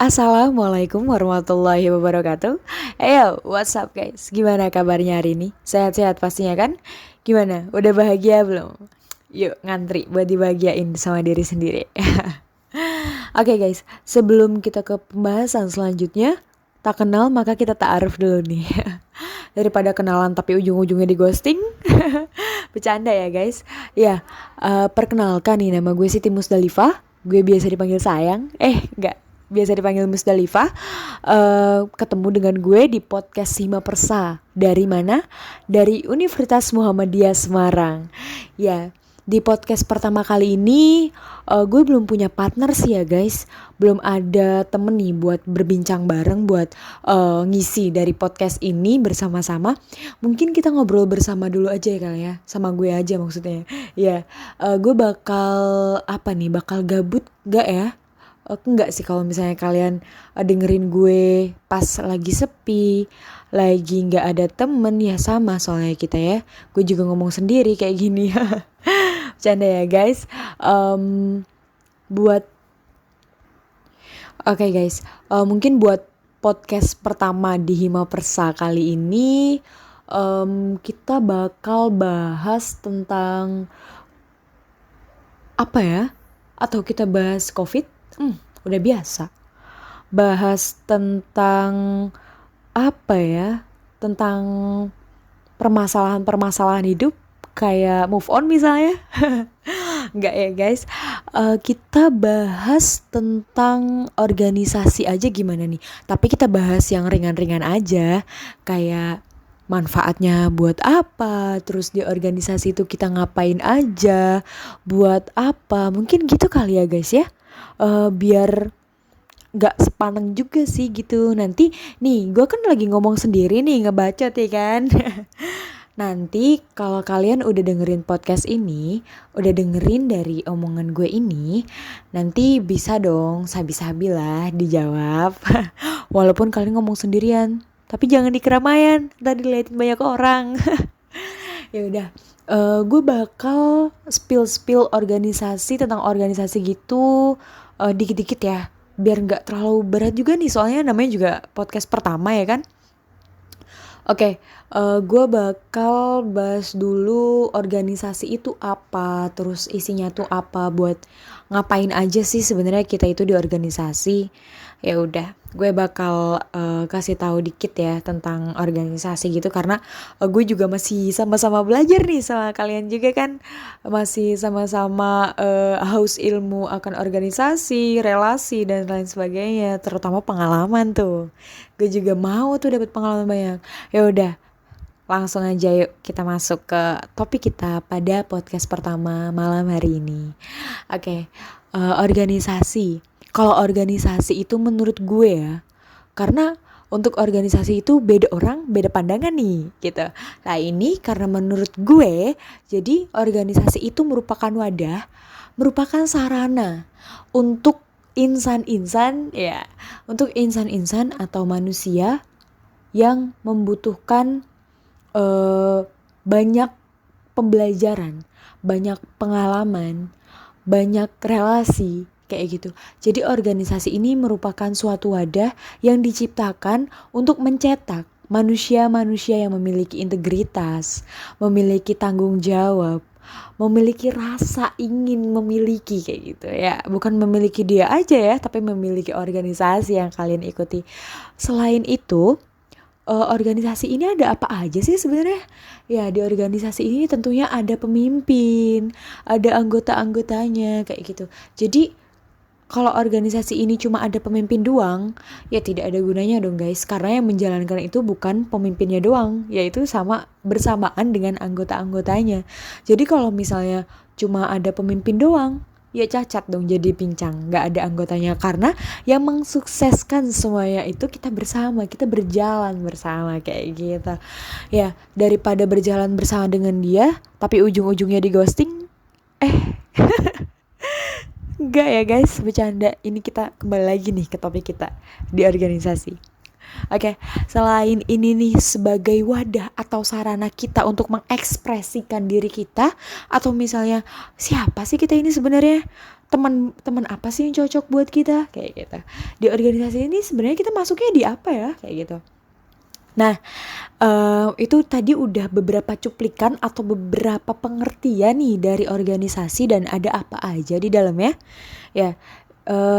Assalamualaikum warahmatullahi wabarakatuh. Ayo, what's up guys? Gimana kabarnya hari ini? Sehat-sehat pastinya kan? Gimana? Udah bahagia belum? Yuk ngantri buat dibahagiain sama diri sendiri. Oke guys, sebelum kita ke pembahasan selanjutnya, tak kenal maka kita ta'aruf dulu nih. Daripada kenalan tapi ujung-ujungnya di ghosting. Bercanda ya guys. Ya, perkenalkan nih, nama gue Siti Musdalifah. Gue biasa dipanggil sayang. Enggak, biasa dipanggil Musdalifah. Ketemu dengan gue di podcast Hima Persa. Dari mana? Dari Universitas Muhammadiyah Semarang. Ya, di podcast pertama kali ini gue belum punya partner sih ya guys. Belum ada temen nih buat berbincang bareng, buat ngisi dari podcast ini bersama-sama. Mungkin kita ngobrol bersama dulu aja ya kali ya. Sama gue aja maksudnya. Ya, gue bakal gabut gak ya? Enggak sih kalau misalnya kalian dengerin gue pas lagi sepi, lagi nggak ada temen, ya sama soalnya kita ya. Gue juga ngomong sendiri kayak gini. Bercanda ya guys. Buat Oke guys, mungkin buat podcast pertama di Hima Persa kali ini kita bakal bahas tentang apa ya? Atau kita bahas COVID? Udah biasa. Bahas tentang apa ya? Tentang permasalahan-permasalahan hidup, kayak move on misalnya. Enggak ya guys. Kita bahas tentang organisasi aja gimana nih. Tapi kita bahas yang ringan-ringan aja. Kayak manfaatnya buat apa, terus di organisasi itu kita ngapain aja, buat apa. Mungkin gitu kali ya guys ya. Biar gak sepaneng juga sih gitu. Nanti nih gue kan lagi ngomong sendiri nih, ngebacot ya kan. Nanti kalau kalian udah dengerin podcast ini, udah dengerin dari omongan gue ini, nanti bisa dong sabi-sabi lah dijawab. Walaupun kalian ngomong sendirian, tapi jangan di keramaian, tadi diliatin banyak orang. Ya udah, gue bakal spill organisasi, tentang organisasi gitu dikit-dikit ya, biar nggak terlalu berat juga nih, soalnya namanya juga podcast pertama ya kan. Oke, gue bakal bahas dulu organisasi itu apa, terus isinya tuh apa, buat ngapain aja sih sebenarnya kita itu di organisasi. Ya udah, gue bakal kasih tahu dikit ya tentang organisasi gitu, karena gue juga masih sama-sama belajar nih sama kalian juga kan, masih sama-sama haus ilmu akan organisasi, relasi dan lain sebagainya, terutama pengalaman tuh. Gue juga mau tuh dapat pengalaman banyak. Ya udah, langsung aja yuk kita masuk ke topik kita pada podcast pertama malam hari ini. Oke, organisasi. Kalau organisasi itu menurut gue ya, karena untuk organisasi itu beda orang, beda pandangan nih gitu. Nah ini karena menurut gue, jadi organisasi itu merupakan wadah, merupakan sarana untuk insan-insan ya, untuk insan-insan atau manusia yang membutuhkan banyak pembelajaran, banyak pengalaman, banyak relasi kayak gitu. Jadi organisasi ini merupakan suatu wadah yang diciptakan untuk mencetak manusia-manusia yang memiliki integritas, memiliki tanggung jawab, memiliki rasa ingin memiliki kayak gitu ya. Bukan memiliki dia aja ya, tapi memiliki organisasi yang kalian ikuti. Selain itu, organisasi ini ada apa aja sih sebenarnya? Ya, di organisasi ini tentunya ada pemimpin, ada anggota-anggotanya kayak gitu. Jadi kalau organisasi ini cuma ada pemimpin doang, ya tidak ada gunanya dong guys. Karena yang menjalankan itu bukan pemimpinnya doang, yaitu sama bersamaan dengan anggota-anggotanya. Jadi kalau misalnya cuma ada pemimpin doang, ya cacat dong, jadi pincang, gak ada anggotanya. Karena yang mensukseskan semuanya itu kita bersama, kita berjalan bersama kayak gitu. Ya, daripada berjalan bersama dengan dia, tapi ujung-ujungnya di ghosting, enggak ya guys, bercanda. Ini kita kembali lagi nih ke topik kita di organisasi. Oke, selain ini nih sebagai wadah atau sarana kita untuk mengekspresikan diri kita, atau misalnya siapa sih kita ini sebenarnya, teman apa sih yang cocok buat kita kayak gitu. Di organisasi ini sebenarnya kita masuknya di apa ya kayak gitu. Nah, itu tadi udah beberapa cuplikan atau beberapa pengertian nih dari organisasi dan ada apa aja di dalamnya. Ya,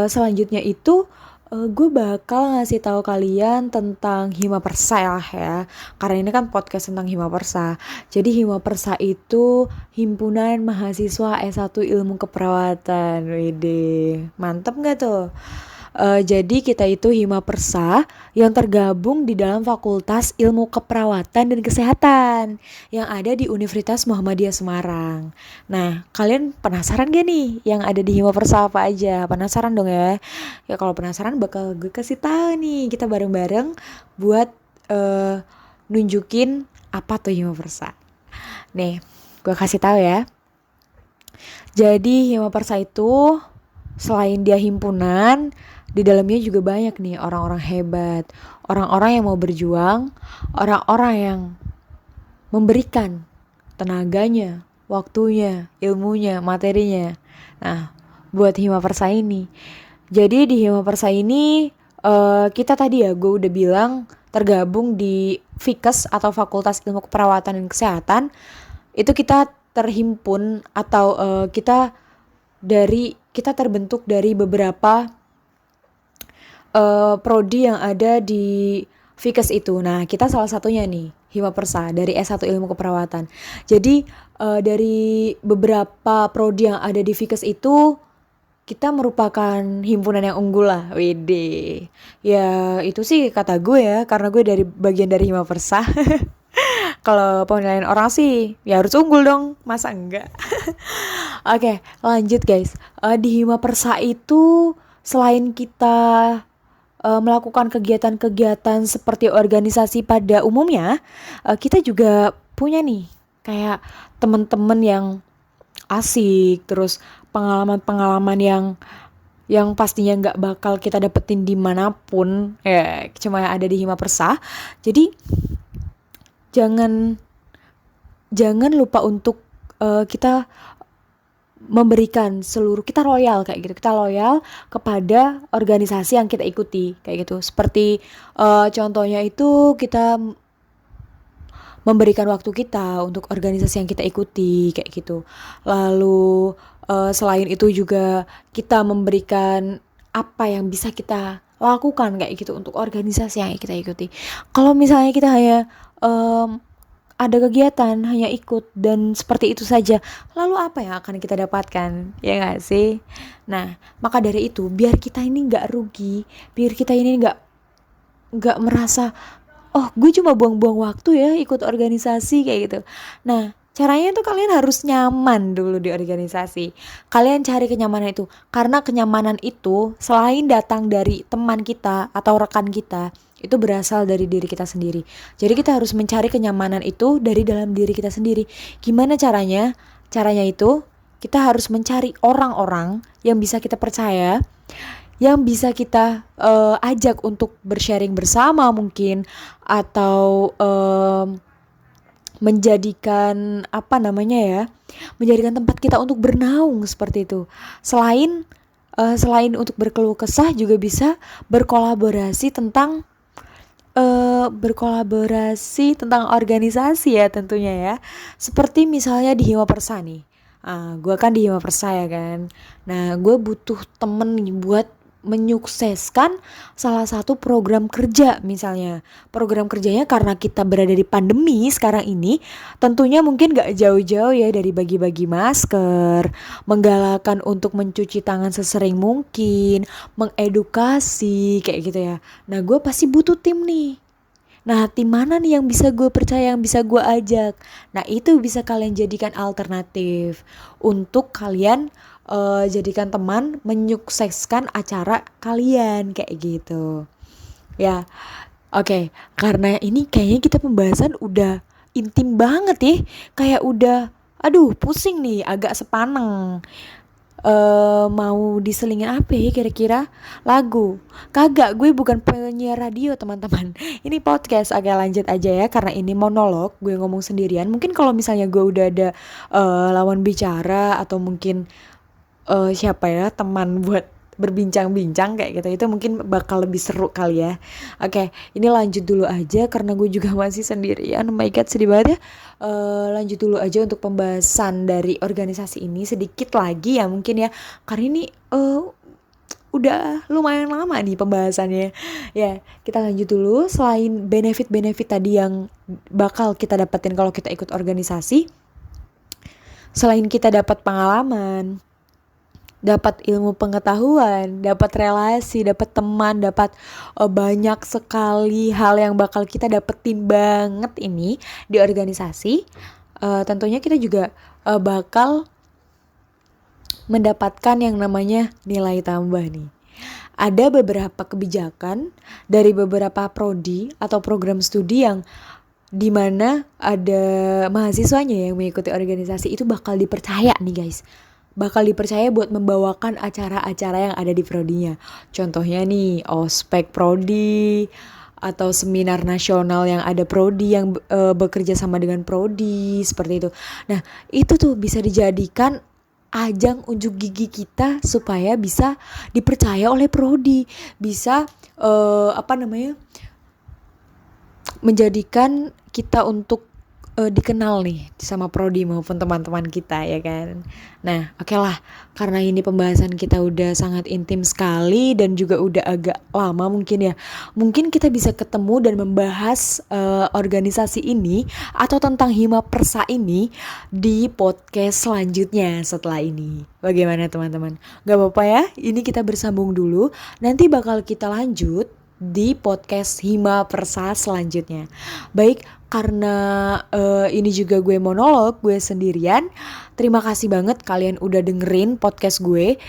selanjutnya itu gue bakal ngasih tahu kalian tentang Hima Persa ya. Karena ini kan podcast tentang Hima Persa. Jadi Hima Persa itu himpunan mahasiswa S1 Ilmu Keperawatan. Wede, mantep gak tuh? Jadi kita itu Hima Persa yang tergabung di dalam Fakultas Ilmu Keperawatan dan Kesehatan yang ada di Universitas Muhammadiyah Semarang. Nah, kalian penasaran gak nih yang ada di Hima Persa apa aja? Penasaran dong ya? Ya kalau penasaran bakal gue kasih tahu nih, kita bareng-bareng buat nunjukin apa tuh Hima Persa. Nih, gue kasih tahu ya. Jadi Hima Persa itu selain dia himpunan, di dalamnya juga banyak nih orang-orang hebat, orang-orang yang mau berjuang, orang-orang yang memberikan tenaganya, waktunya, ilmunya, materinya. Nah, buat Hima Persa ini. Jadi di Hima Persa ini kita tadi ya gue udah bilang tergabung di FIKES atau Fakultas Ilmu Keperawatan dan Kesehatan. Itu kita terhimpun atau kita terbentuk dari beberapa prodi yang ada di FIKES itu. Nah, kita salah satunya nih, Hima Persa dari S1 Ilmu Keperawatan. Jadi dari beberapa prodi yang ada di FIKES itu, kita merupakan himpunan yang unggul lah. Wede. Ya, itu sih kata gue ya, karena gue dari bagian dari Hima Persa. Kalau penilaian orang sih, ya harus unggul dong, masa enggak? Oke, lanjut guys. Di Hima Persa itu selain kita melakukan kegiatan-kegiatan seperti organisasi pada umumnya, kita juga punya nih kayak teman-teman yang asik, terus pengalaman-pengalaman yang pastinya nggak bakal kita dapetin dimanapun, ya cuma ada di Hima Persa. Jadi jangan lupa untuk kita memberikan kita loyal kayak gitu, kita loyal kepada organisasi yang kita ikuti kayak gitu. Seperti contohnya itu kita memberikan waktu kita untuk organisasi yang kita ikuti kayak gitu. Lalu selain itu juga kita memberikan apa yang bisa kita lakukan kayak gitu untuk organisasi yang kita ikuti. Kalau misalnya kita hanya ada kegiatan hanya ikut dan seperti itu saja, lalu apa yang akan kita dapatkan, ya nggak sih? Nah, maka dari itu biar kita ini nggak rugi, biar kita ini nggak merasa oh gue cuma buang-buang waktu ya ikut organisasi kayak gitu. Nah, caranya tuh kalian harus nyaman dulu di organisasi. Kalian cari kenyamanan itu, karena kenyamanan itu selain datang dari teman kita atau rekan kita, itu berasal dari diri kita sendiri. Jadi kita harus mencari kenyamanan itu dari dalam diri kita sendiri. Gimana caranya? Caranya itu kita harus mencari orang-orang yang bisa kita percaya, yang bisa kita ajak untuk bersharing bersama mungkin, atau menjadikan menjadikan tempat kita untuk bernaung seperti itu. Selain untuk berkeluh kesah, juga bisa berkolaborasi tentang organisasi ya tentunya ya. Seperti misalnya di Hima Persa nih. Gue kan di Hima Persa ya kan. Nah, gue butuh temen nih buat menyukseskan salah satu program kerja misalnya. Program kerjanya karena kita berada di pandemi sekarang ini, tentunya mungkin gak jauh-jauh ya dari bagi-bagi masker, menggalakkan untuk mencuci tangan sesering mungkin, mengedukasi kayak gitu ya. Nah, gue pasti butuh tim nih. Nah, tim mana nih yang bisa gue percaya, yang bisa gue ajak? Nah, itu bisa kalian jadikan alternatif untuk kalian jadikan teman menyukseskan acara kalian kayak gitu. Ya, oke. Karena ini kayaknya kita pembahasan udah intim banget ya. Kayak udah, aduh pusing nih, agak sepaneng. Mau diselingin apa ya kira-kira? Lagu? Kagak, gue bukan penyiar radio teman-teman. Ini podcast. Agak lanjut aja ya, karena ini monolog, gue ngomong sendirian. Mungkin kalau misalnya gue udah ada lawan bicara atau mungkin siapa ya, teman buat berbincang-bincang kayak gitu, itu mungkin bakal lebih seru kali ya. Oke, ini lanjut dulu aja karena gue juga masih sendirian. Oh my god, sedih banget ya. Lanjut dulu aja untuk pembahasan dari organisasi ini sedikit lagi ya mungkin ya, karena ini udah lumayan lama nih pembahasannya. Ya, kita lanjut dulu. Selain benefit-benefit tadi yang bakal kita dapetin kalau kita ikut organisasi, selain kita dapat pengalaman, dapat ilmu pengetahuan, dapat relasi, dapat teman, dapat banyak sekali hal yang bakal kita dapetin banget ini di organisasi. Tentunya kita juga bakal mendapatkan yang namanya nilai tambah nih. Ada beberapa kebijakan dari beberapa prodi atau program studi yang dimana ada mahasiswanya yang mengikuti organisasi itu bakal dipercaya nih guys, bakal dipercaya buat membawakan acara-acara yang ada di prodinya. Contohnya nih ospek prodi atau seminar nasional yang ada prodi yang bekerja sama dengan prodi seperti itu. Nah itu tuh bisa dijadikan ajang unjuk gigi kita supaya bisa dipercaya oleh prodi, bisa menjadikan kita untuk dikenal nih sama prodi maupun teman-teman kita ya kan. Nah oke lah, karena ini pembahasan kita udah sangat intim sekali dan juga udah agak lama mungkin ya, mungkin kita bisa ketemu dan membahas organisasi ini atau tentang Hima Persa ini di podcast selanjutnya setelah ini. Bagaimana teman-teman? Gak apa-apa ya, ini kita bersambung dulu, nanti bakal kita lanjut di podcast Hima Persa selanjutnya. Baik, karena ini juga gue monolog, gue sendirian. Terima kasih banget kalian udah dengerin podcast gue.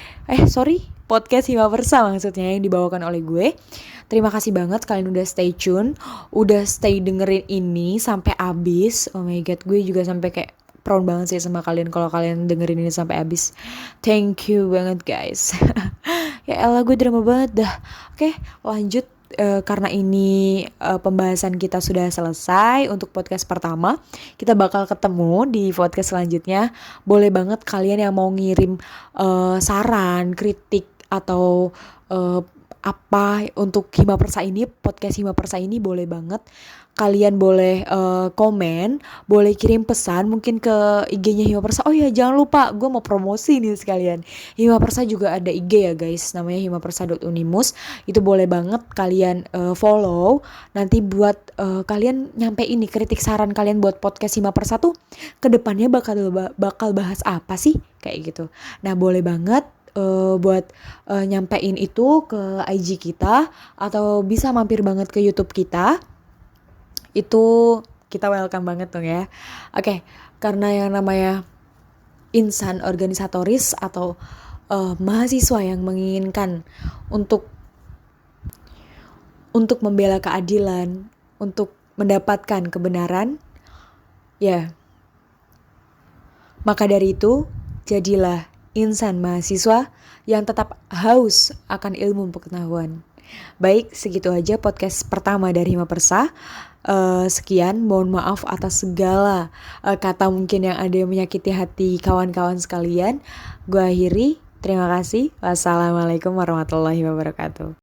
Podcast Hima Persa maksudnya yang dibawakan oleh gue. Terima kasih banget kalian udah stay tune, udah stay dengerin ini sampai habis. Oh my god, gue juga sampai kayak proud banget sih sama kalian kalau kalian dengerin ini sampai habis. Thank you banget guys. Ya elah, gue drama banget dah. Oke, lanjut. Karena ini pembahasan kita sudah selesai untuk podcast pertama, kita bakal ketemu di podcast selanjutnya. Boleh banget kalian yang mau ngirim saran, kritik atau apa untuk Hima Persa ini, podcast Hima Persa ini, boleh banget. Kalian boleh komen, boleh kirim pesan mungkin ke IG-nya Hima Persa. Oh ya jangan lupa, gue mau promosi nih sekalian. Hima Persa juga ada IG ya guys, namanya himapersa.unimus. Itu boleh banget kalian follow. Nanti buat kalian nyampe ini kritik saran kalian buat podcast Hima Persa tuh kedepannya bakal bahas apa sih kayak gitu. Nah boleh banget buat nyampein itu ke IG kita atau bisa mampir banget ke YouTube kita. Itu kita welcome banget dong ya. Oke, karena yang namanya insan organisatoris atau mahasiswa yang menginginkan untuk membela keadilan, untuk mendapatkan kebenaran, ya. Maka dari itu, jadilah insan mahasiswa yang tetap haus akan ilmu pengetahuan. Baik, segitu aja podcast pertama dari Hima Persa. Sekian, mohon maaf atas segala kata mungkin yang ada yang menyakiti hati kawan-kawan sekalian. Gue akhiri, terima kasih. Wassalamualaikum warahmatullahi wabarakatuh.